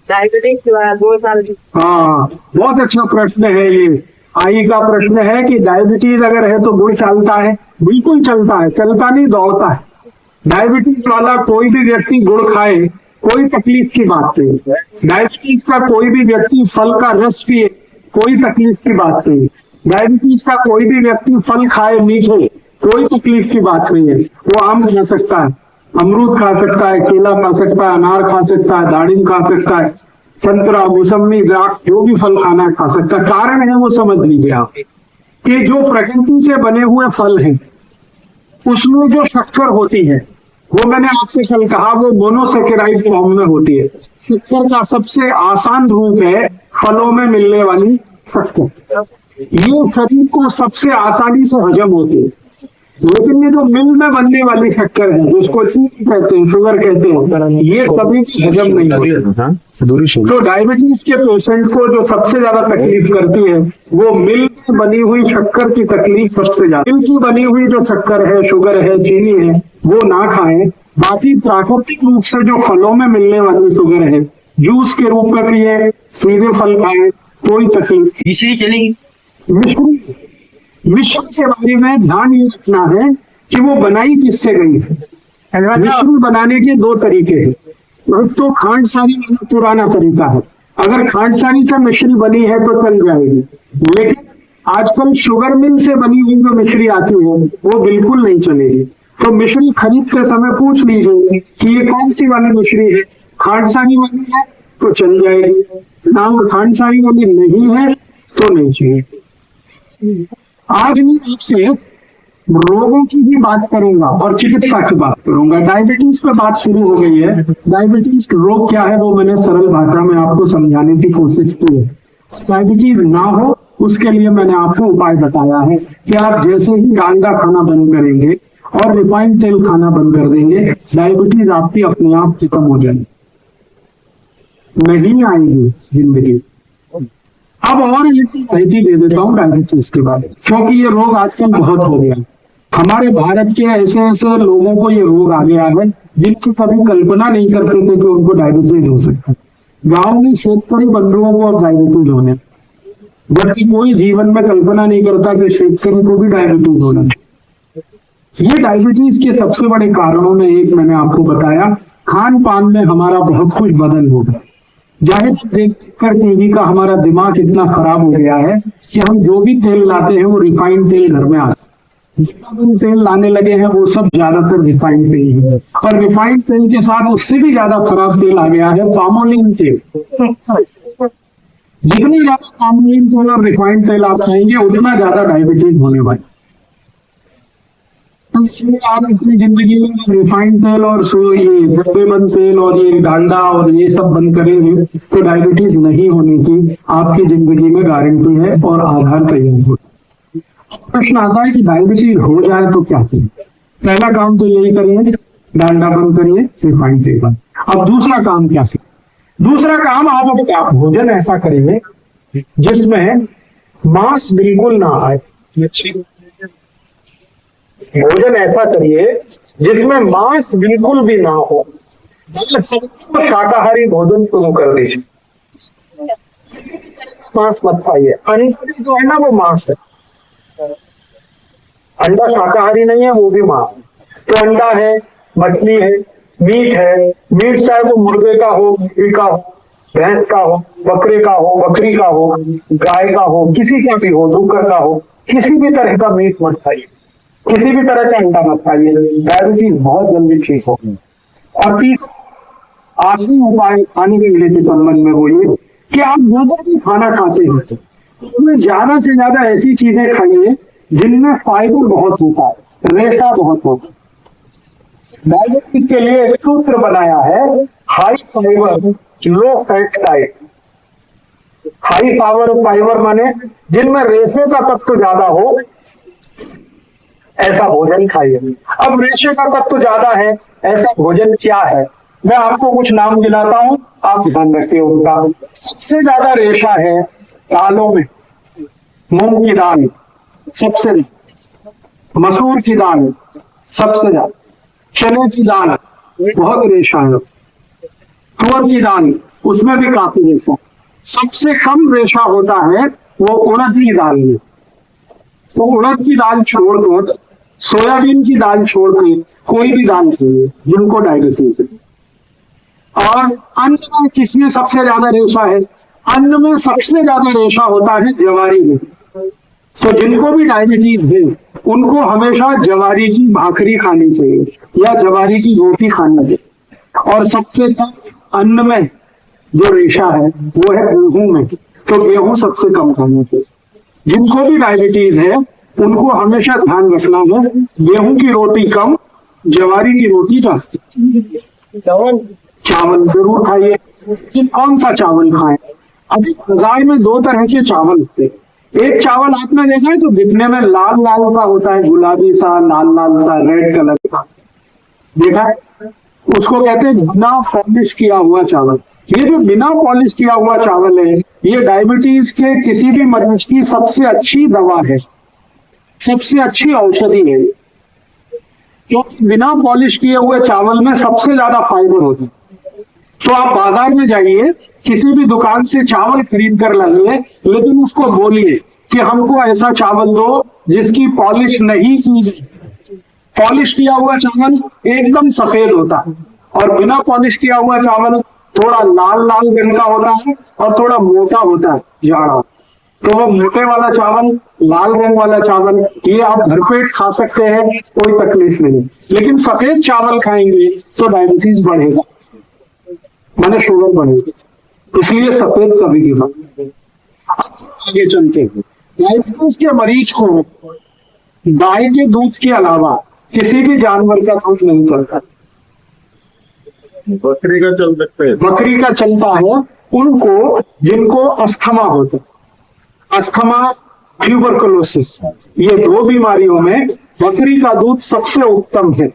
Diabetes 2 साल की। हाँ, बहुत अच्छा प्रश्न है ये। आई का प्रश्न है कि डायबिटीज अगर है तो गुड़ चलता है? बिल्कुल चलता है, चलता नहीं दौड़ता है। डायबिटीज वाला कोई भी व्यक्ति गुड़ खाए, कोई तकलीफ की बात नहीं। डायबिटीज का कोई भी व्यक्ति फल का रस पिए, कोई तकलीफ की बात नहीं। डायबिटीज का कोई भी व्यक्ति फल खाए मीठे, कोई तकलीफ की बात नहीं है। वो आम खा सकता है, अमरूद खा सकता है, केला खा सकता है, अनार खा सकता है, दाड़िम खा सकता है, संतरा, मौसमी, द्राक्ष, जो भी फल खाना है खा सकता है। कारण है वो समझ लीजिए आप कि जो प्रकृति से बने हुए फल हैं उसमें जो शक्कर होती है, वो मैंने आपसे कल कहा, वो मोनोसेकेराइड फॉर्म में होती है। शक्कर का सबसे आसान रूप है फलों में मिलने वाली शक्कर। ये शरीर को सबसे आसानी से हजम होती है, लेकिन ये जो मिल में बनने वाली शक्कर है, जिसको चीनी कहते हैं, शुगर कहते हैं, ये कभी भी हजम नहीं होती। तो डायबिटीज के पेशेंट को जो सबसे ज्यादा तकलीफ करती है वो मिल में बनी हुई शक्कर की तकलीफ सबसे ज्यादा। मिल की बनी हुई जो शक्कर है, शुगर है, चीनी है, वो ना खाएं। बाकी प्राकृतिक रूप से जो फलों में मिलने वाली शुगर है, जूस के रूप में पिए, सीधे फल खाएं, कोई तकलीफ। मिश्री चलेगी? मिश्री के बारे में ध्यान ये रखना है कि वो बनाई किससे गई है। मिश्री बनाने के 2 तरीके हैं। एक तो खांडसारी वाला पुराना तरीका है, अगर खांडसारी से मिश्री बनी है तो चल जाएगी। लेकिन आजकल शुगर मिल से बनी हुई जो मिश्री आती है वो बिल्कुल नहीं चलेगी। तो मिश्री खरीदते समय पूछ लीजिए कि ये कौन सी वाली मिश्री है। खांडसारी वाली है तो चल जाएगी, ना खांडसारी वाली नहीं है तो नहीं चाहिए। आज मैं आपसे रोगों की भी बात करूंगा और चिकित्सा की बात करूंगा। डायबिटीज पे बात शुरू हो गई है। डायबिटीज रोग क्या है वो मैंने सरल भाषा में आपको समझाने की कोशिश की है। डायबिटीज ना हो उसके लिए मैंने आपको उपाय बताया है कि आप जैसे ही डालडा खाना बंद करेंगे और रिफाइंड तेल खाना बंद कर देंगे, डायबिटीज आपकी अपने आप खत्म हो जाएगी, नहीं आएगी जिंदगी। अब और एक माहिती दे देता हूँ डायबिटीज के बारे में, क्योंकि ये रोग आजकल बहुत हो गया। हमारे भारत के ऐसे ऐसे लोगों को ये रोग आ गया है जिनकी कभी कल्पना नहीं करते थे कि उनको डायबिटीज हो सकता है। गांव में शेतकरी बंधुओं को अब डायबिटीज होने, जबकि कोई जीवन में कल्पना नहीं करता कि शेतकरी को भी डायबिटीज होना। ये डायबिटीज के सबसे बड़े कारणों में एक मैंने आपको बताया, खान पान में हमारा बहुत कुछ बदल हो गया। जाहिर देखकर टीवी का हमारा दिमाग इतना खराब हो गया है कि हम जो भी तेल लाते हैं वो रिफाइंड तेल घर में आता है। जितना भी तेल लाने लगे हैं वो सब ज्यादातर रिफाइंड तेल है, और रिफाइंड तेल के साथ उससे भी ज्यादा खराब तेल आ गया है पामोलिन तेल। जितनी ज्यादा पामोलिन तेल और रिफाइंड तेल आप खाएंगे उतना ज्यादा डायबिटीज होने वाली। तो इसलिए आप अपनी जिंदगी में रिफाइंड तेल और ये डब्बेबंद तेल और ये डालडा और ये सब बंद करेंगे तो डायबिटीज नहीं होने की आपकी जिंदगी में गारंटी है और आधार तैयार हो। प्रश्न आता है कि डायबिटीज हो जाए तो क्या करें। पहला काम तो यही करिए, डालडा बंद करिए, रिफाइंड तेल बंद। अब दूसरा काम क्या करें? दूसरा काम आप भोजन ऐसा करिए जिसमें मांस बिल्कुल ना आए। भोजन ऐसा करिए जिसमें मांस बिल्कुल भी ना हो। तो शाकाहारी भोजन शुरू कर दीजिए, मांस मत खाइए। अंडा जो है ना वो मांस है, अंडा शाकाहारी नहीं है, वो भी मांस है। तो अंडा है, मछली है, मीट है। मीट चाहे वो मुर्गे का हो, मुर्गी का हो, भैंस का हो, बकरे का हो, बकरी का हो, गाय का हो, किसी का भी हो, डुक्कर का हो, किसी भी तरह का मीट मत खाइए, किसी भी तरह का अंडा मत खाइए। डायबिटीज बहुत जल्दी ठीक होगी। और तीसरा आखिरी उपाय खाने पीने के संबंध में वो ये कि आप जो भी खाना खाते हैं उसमें ज्यादा से ज्यादा ऐसी चीजें खाइए जिनमें फाइबर बहुत होता है, रेशा बहुत होता है। डायबिटीज के लिए एक सूत्र बनाया है, high fibre low fat diet. High fibre माने जिनमें रेशे का तत्व ज्यादा हो ऐसा भोजन खाइए। अब रेशे का तत्व ज्यादा है ऐसा भोजन क्या है, मैं आपको कुछ नाम गिनाता हूं, आप ध्यान रखिए उनका। सबसे ज्यादा रेशा है दालों में, मूंग की दाल सबसे, मसूर की दाल सबसे ज्यादा, चने की दाल बहुत रेशा है, तुअर की दाल उसमें भी काफी रेशा। सबसे कम रेशा होता है वो उड़द की दाल में। तो उड़द की दाल छोड़कर, सोयाबीन की दाल छोड़कर कोई भी दाल खाइए जिनको डायबिटीज है। और अन्न में किसमें सबसे ज्यादा रेशा है? अन्न में सबसे ज्यादा रेशा होता है जवारी में। तो जिनको भी डायबिटीज है उनको हमेशा जवारी की भाखरी खानी चाहिए या जवारी की रोटी खानी चाहिए। और सबसे कम अन्न में जो रेशा है वो है गेहूं में। तो गेहूं सबसे कम खाना चाहिए। जिनको भी डायबिटीज है उनको हमेशा ध्यान रखना है गेहूं की रोटी कम, जवारी की रोटी ज्यादा। चावल जरूर खाइए, लेकिन कौन सा चावल खाएं? अभी बाजार में दो तरह के चावल होते हैं। एक चावल आपने देखा है तो दिखने में लाल लाल सा होता है, गुलाबी सा, लाल लाल सा, रेड कलर का, देखा है? उसको कहते हैं बिना पॉलिश किया हुआ चावल। ये जो बिना पॉलिश किया हुआ चावल है ये डायबिटीज के किसी भी मरीज की सबसे अच्छी दवा है, सबसे अच्छी औषधि है। क्योंकि बिना पॉलिश किए हुए चावल में सबसे ज्यादा फाइबर होता है। तो आप बाजार में जाइए, किसी भी दुकान से चावल खरीद कर लाइए, लेकिन उसको बोलिए कि हमको ऐसा चावल दो जिसकी पॉलिश नहीं की गई। पॉलिश किया हुआ चावल एकदम सफेद होता है और बिना पॉलिश किया हुआ चावल थोड़ा लाल लाल रंग का होता है और थोड़ा मोटा होता है, जाड़ा। तो वो मोटे वाला चावल, लाल रंग वाला चावल, ये आप भरपेट खा सकते हैं, कोई तकलीफ नहीं। लेकिन सफेद चावल खाएंगे तो डायबिटीज बढ़ेगा, माने शुगर बढ़ेगी। इसलिए सफेद कभी भी खाएं। आगे चलते हैं, डायबिटीज के मरीज को गाय के दूध के अलावा किसी भी जानवर का दूध नहीं चलता। बकरी का चल सकते हैं, बकरी का चलता है उनको जिनको अस्थमा होता है। अस्थमा, ट्यूबरकुलोसिस, ये दो बीमारियों में बकरी का दूध सबसे उत्तम है।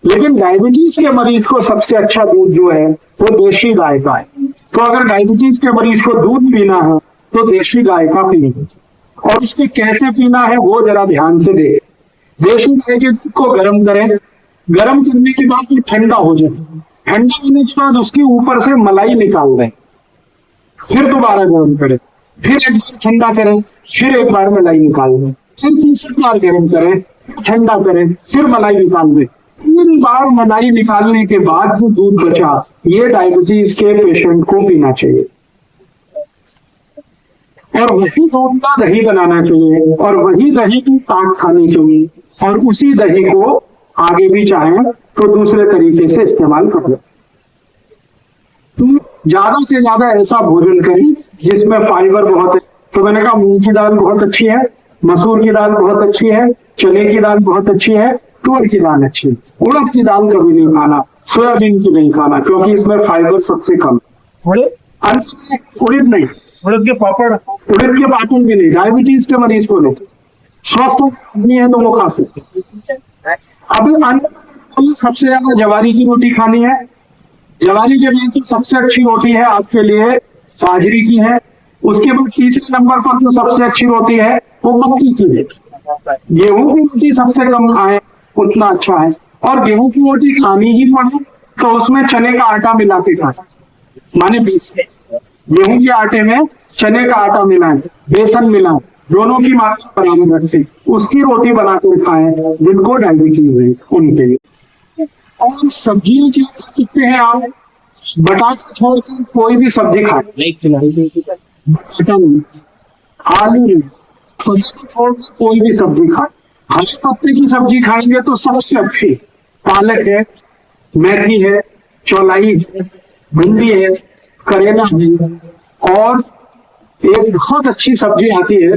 लेकिन डायबिटीज के मरीज को सबसे अच्छा दूध जो है वो देशी गाय का है। तो अगर डायबिटीज के मरीज को दूध पीना है तो देशी गाय का पीना, और उसको कैसे पीना है वो जरा ध्यान से देखें। देशी गाय के दूध को गर्म करें, गर्म करने के बाद वो ठंडा हो जाए, ठंडा होने के बाद उसके ऊपर से मलाई निकाल दें, फिर दोबारा गर्म करें, फिर एक बार ठंडा करें, फिर एक बार मलाई निकाल दें, फिर तीसरी बार गर्म करें, फिर ठंडा करें, फिर मलाई निकाल दें। 3 बार मलाई निकालने के बाद जो दूध बचा ये डायबिटीज के पेशेंट को पीना चाहिए। और वही दूध का दही बनाना चाहिए और वही दही की ताक खानी चाहिए, और उसी दही को आगे भी चाहें तो दूसरे तरीके से इस्तेमाल कर लो। तो ज्यादा से ज्यादा ऐसा भोजन करें जिसमें फाइबर बहुत है। तो मैंने कहा मूंग की दाल बहुत अच्छी है, मसूर की दाल बहुत अच्छी है, चने की दाल बहुत अच्छी है, तुअर की दाल अच्छी है। उड़द की दाल कभी नहीं खाना, सोयाबीन की नहीं खाना, क्योंकि इसमें फाइबर सबसे कम। उड़द नहीं, उड़द के पापड़, उड़द के पापड़ भी नहीं, डायबिटीज के मरीज को नहीं। स्वस्थ आदमी है तो वो खा सकते। अभी अन्न सबसे ज्यादा जवारी की रोटी खानी है। जवारी के बाद सबसे अच्छी रोटी है आपके लिए बाजरी की है। उसके बाद तीसरे नंबर पर जो सबसे अच्छी रोटी है वो मक्की की है। गेहूं की रोटी सबसे कम खाएं उतना अच्छा है, और गेहूं की रोटी खानी ही पड़े तो उसमें चने का आटा मिला के खाएं, माने गेहूं के आटे में चने का आटा मिलाएं, बेसन मिलाएं, दोनों की मात्रा बराबर रखें, उसकी रोटी बनाकर खाएं जिनको डायबिटीज है उनके लिए। और सब्जियां क्या खा सकते हैं आप? बटाटा छोड़कर कोई भी सब्जी खाएं, बटाटा नहीं, आलू नहीं, छोड़कर कोई भी सब्जी खाएं। हरे पत्ते की सब्जी खाएंगे तो सबसे अच्छी पालक है, मेथी है, चौलाई है, भिंडी है, करेला है, और एक बहुत अच्छी सब्जी आती है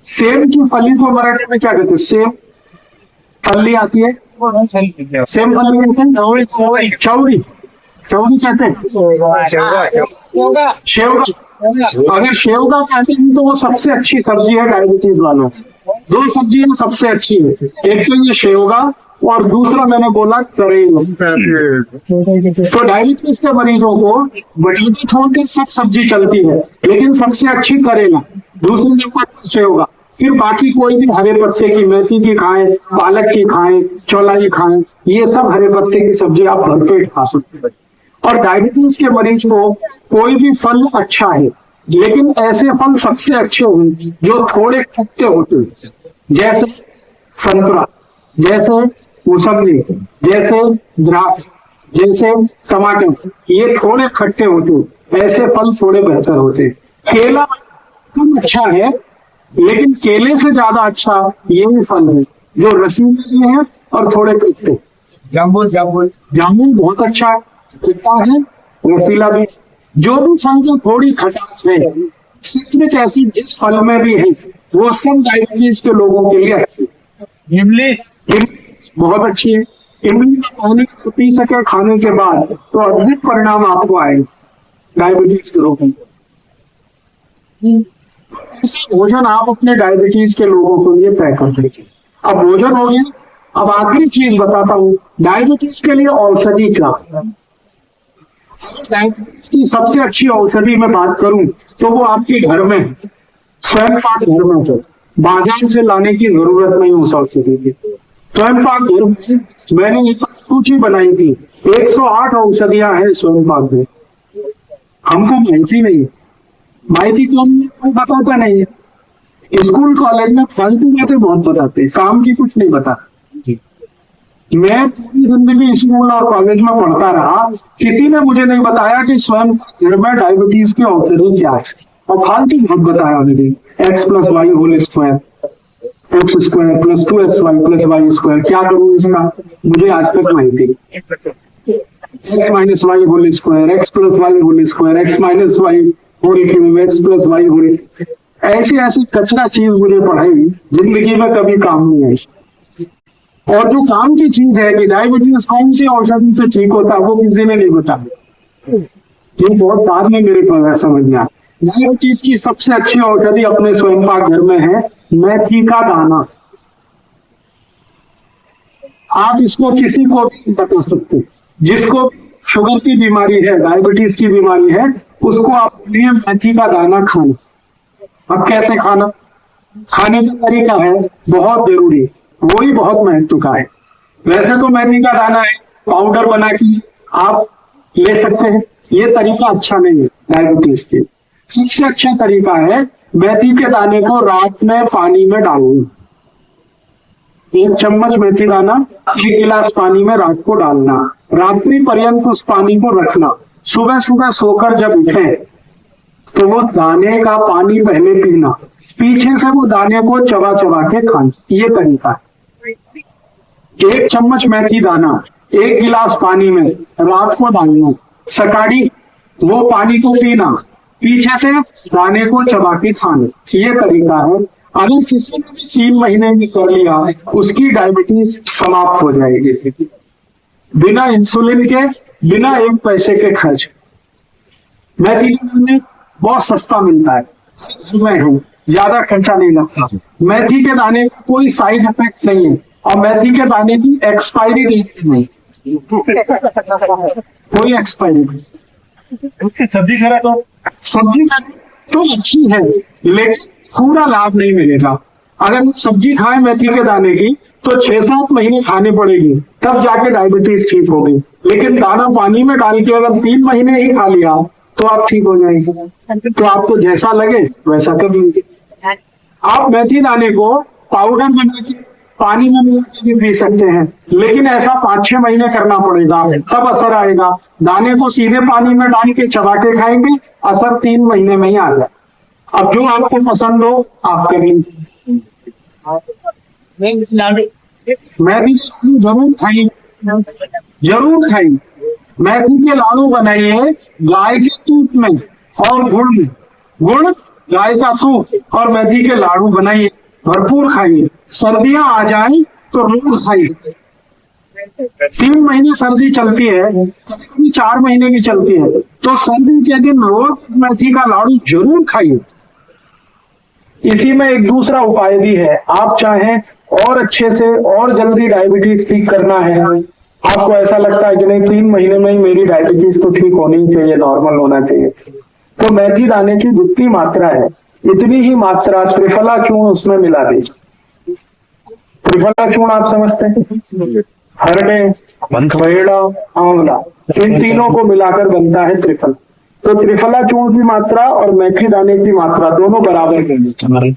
सेम की फली को मराठी में क्या कहते हैं? सेम फली आती है, सेम फली कहते हैं, चौड़ी, चौड़ी कहते हैं, शेवगा। अगर शेवगा कहते हैं तो वो सबसे अच्छी सब्जी है डायबिटीज वालों। 2 सब्जियां सबसे अच्छी है, एक तो ये शेवगा और दूसरा मैंने बोला करेला। तो डायबिटीज के मरीजों को बटाटा छोड़कर सब सब्जी चलती है, लेकिन सबसे अच्छी करेला, दूसरे नंबर पर शेवगा, फिर बाकी कोई भी हरे पत्ते की, मेथी की खाएं, पालक की खाएं, चौलाई खाएं, ये सब हरे पत्ते की सब्जी आप भरपेट खा सकते हैं। और डायबिटीज के मरीज को कोई भी फल अच्छा है, लेकिन ऐसे फल सबसे अच्छे हों जो थोड़े खट्टे होते हैं, जैसे संतरा, जैसे मौसमी, जैसे द्राक्ष, जैसे टमाटर, ये थोड़े खट्टे होते हैं, ऐसे फल थोड़े बेहतर होते हैं। केला अच्छा है, लेकिन केले से ज्यादा अच्छा यही फल है जो रसीले भी है और थोड़े खट्टे। जामुन बहुत अच्छा खट्टा है, रसीला भी। जो भी फल में थोड़ी खटास है, सिट्रिक एसिड जिस फल में भी है, वो सब डायबिटीज के लोगों के लिए अच्छी है। इमली बहुत अच्छी है। इमली का पानी पी सके खाने के बाद तो अद्भुत परिणाम आपको आएंगे डायबिटीज के रोगों में। भोजन आप अपने डायबिटीज के लोगों के लिए तय कर दीजिए। अब भोजन हो गया, अब आखिरी चीज बताता हूँ, डायबिटीज के लिए औषधि क्या। डायबिटीज की सबसे अच्छी औषधि मैं बात करूं तो वो आपके घर में, स्वयं पाक घर में हो, बाजार से लाने की जरूरत नहीं उस औषधि की। स्वयं पाक घर में मैंने एक सूची बनाई थी, 108 औषधियां हैं स्वयं पाक में। हमको माहिती नहीं, माहिती क्यों कोई बताता नहीं है। स्कूल कॉलेज में फालतू बातें बहुत बताते हैं, काम की कुछ नहीं बता। मैं पूरी जिंदगी स्कूल और कॉलेज में पढ़ता रहा, किसी ने मुझे नहीं बताया कि स्वयं घर में डायबिटीज की औषधि क्या है, और फालतू बहुत बताया उन्होंने। x+y whole square, x² + 2xy + y², क्या करूं इसका मुझे आज तक माहिती। x - y whole square, x+y whole square, x - y whole cube, x+y whole, ऐसी ऐसी कचरा चीज मुझे पढ़ाई, जिंदगी में कभी काम नहीं आई। और जो काम की चीज है कि डायबिटीज कौन सी औषधि से ठीक होता है, वो किसी ने नहीं बताया। ये बहुत बाद में मेरे को समझ में आया। डायबिटीज की सबसे अच्छी औषधि अपने स्वयं पाक घर में है मेथी का दाना। आप इसको किसी को बता सकते, जिसको शुगर की बीमारी है, डायबिटीज की बीमारी है, उसको आप मेथी का दाना खाना। अब कैसे खाना, खाने का तरीका है बहुत जरूरी, वही बहुत महत्व का है। वैसे तो मेथी का दाना है, पाउडर बना के आप ले सकते हैं, ये तरीका अच्छा नहीं है डायबिटीज के। सबसे अच्छा तरीका है मेथी के दाने को रात में पानी में डालना। 1 चम्मच मेथी दाना 1 गिलास पानी में रात को डालना, रात्रि पर्यंत उस पानी को रखना। सुबह सुबह सोकर जब उठे तो वो दाने का पानी पहले पीना, पीछे से वो दाने को चबा चबा के खाना। ये तरीका है। 1 चम्मच मेथी दाना 1 गिलास पानी में रात को डालना, सकाड़ी वो पानी को पीना, पीछे से दाने को चबा के खाना। ये तरीका है। अगर किसी ने 3 महीने में कर लिया, उसकी डायबिटीज समाप्त हो जाएगी, बिना इंसुलिन के, बिना 1 पैसे के खर्च। मेथी के दाने बहुत सस्ता मिलता है, मैं हूँ, ज्यादा खर्चा नहीं लगता। मेथी के दाने का कोई साइड इफेक्ट नहीं है, और मेथी के दाने की एक्सपायरी डेट नहीं, कोई एक्सपायरी नहीं। उसकी सब्जी खा तो सब्जी तो अच्छी है, लेकिन पूरा लाभ नहीं मिलेगा। अगर आप सब्जी खाएं मेथी के दाने की तो 6-7 महीने खानी पड़ेगी, तब जाके डायबिटीज ठीक होगी। लेकिन दाना पानी में डाल के अगर 3 महीने ही खा लिया तो आप ठीक हो जाएंगे। तो आपको जैसा लगे वैसा कर लीजिए। आप मेथी दाने को पाउडर बना के पानी में मिला के भी पी सकते हैं, लेकिन ऐसा 5-6 महीने करना पड़ेगा, तब असर आएगा। दाने को सीधे पानी में डाल के चबा के खाएंगे, असर 3 महीने में ही आ जाए। अब जो आपको पसंद हो आप कर लीजिए। मैं भी जरूर खाई, जरूर खाई। मेथी के लाड़ू बनाइए गाय के दूध में और गुड़ में, गुड़, गाय का दूध और मेथी के लाड़ू बनाइए, भरपूर खाइए। सर्दियां आ जाए तो रोज खाइए। 3 महीने सर्दी चलती है, कभी 4 महीने की चलती है, तो सर्दी के दिन रोज मेथी का लाड़ू जरूर खाइए। इसी में एक दूसरा उपाय भी है। आप चाहें और अच्छे से और जल्दी डायबिटीज ठीक करना है, आपको ऐसा लगता है कि नहीं 3 महीने में ही मेरी डायबिटीज तो ठीक होनी चाहिए, नॉर्मल होना चाहिए, तो मेथी दाने की जितनी मात्रा है इतनी ही मात्रा त्रिफला चूर्ण उसमें मिला दीजिए। त्रिफला चूर्ण आप समझते हैं, हरड़े, बहेड़ा, आंवला, इन तीनों को मिलाकर बनता है त्रिफला। तो त्रिफला चूर्ण की मात्रा और मेथी दाने की मात्रा दोनों बराबर करनी।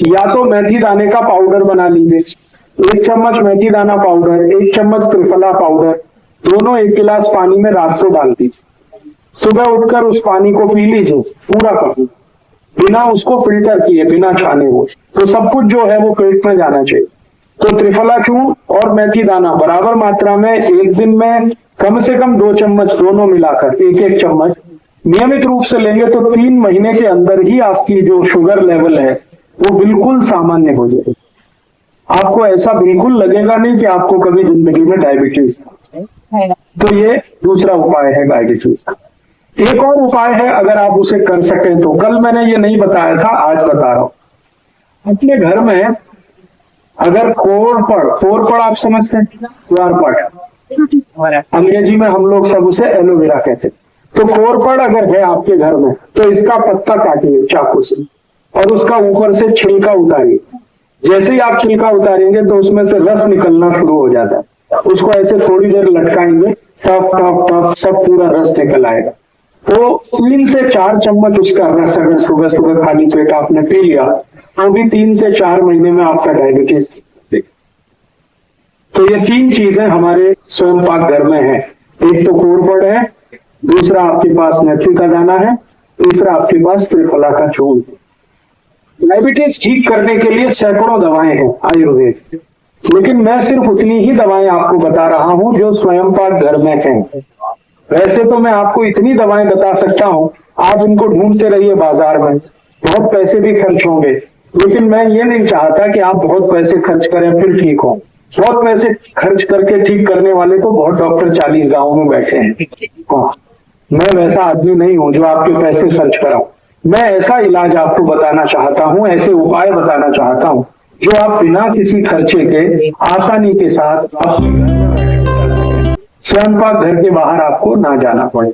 या तो मेथी दाने का पाउडर बना लीजिए, 1 चम्मच मेथी दाना पाउडर, 1 चम्मच त्रिफला पाउडर, दोनों 1 गिलास पानी में रात को डाल दीजिए। सुबह उठकर उस पानी को पी लीजिए पूरा कर, बिना उसको फिल्टर किए, बिना छाने हुए। तो सब कुछ जो है वो पेट में जाना चाहिए। तो त्रिफला चूर्ण और मेथी दाना बराबर मात्रा में एक दिन में कम से कम 2 चम्मच दोनों मिलाकर 1-1 चम्मच नियमित रूप से लेंगे तो 3 महीने के अंदर ही आपकी जो शुगर लेवल है वो बिल्कुल सामान्य हो जाएगी। आपको ऐसा बिल्कुल लगेगा नहीं कि आपको कभी जिंदगी में डायबिटीज। तो ये दूसरा उपाय है डायबिटीज का। एक और उपाय है, अगर आप उसे कर सकें तो, कल मैंने ये नहीं बताया था, आज बता रहा हूं। अपने घर में अगर कोरपड़ आप समझते हैं, द्वारपड़, अंग्रेजी में हम लोग सब उसे एलोवेरा कहते हैं। तो कोरपड़ अगर है आपके घर में तो इसका पत्ता काटिए चाकू से और उसका ऊपर से छिलका उतारिए। जैसे ही आप छिलका उतारेंगे तो उसमें से रस निकलना शुरू हो जाता है। उसको ऐसे थोड़ी देर लटकाएंगे, टप टप टप सब पूरा रस निकल आएगा। तो 3 से 4 चम्मच उसका रस अगर सुबह सुबह खाली पेट आपने पी लिया तो भी 3 से 4 महीने में आपका डायबिटीज। तो ये 3 चीजें हमारे स्वयं पाक घर में है। एक तो कोरपड़ है, दूसरा आपके पास मेथी का दाना है, तीसरा आपके पास त्रिफला का चूर्ण है। डायबिटीज ठीक करने के लिए सैकड़ों दवाएं हैं आयुर्वेद, लेकिन मैं सिर्फ उतनी ही दवाएं आपको बता रहा हूं जो स्वयं पाक घर में हैं। वैसे तो मैं आपको इतनी दवाएं बता सकता हूं, आप इनको ढूंढते रहिए बाजार में, बहुत पैसे भी खर्च होंगे, लेकिन मैं ये नहीं चाहता कि आप बहुत पैसे खर्च करें फिर ठीक हो। बहुत पैसे खर्च करके ठीक करने वाले तो बहुत डॉक्टर 40 गांवों में बैठे हैं। हाँ, मैं वैसा आदमी नहीं हूं जो आपके पैसे खर्च कराऊं। मैं ऐसा इलाज आपको बताना चाहता हूं, ऐसे उपाय बताना चाहता हूं जो आप बिना किसी खर्चे के आसानी के साथ स्वयं पाक घर के बाहर आपको ना जाना पड़े।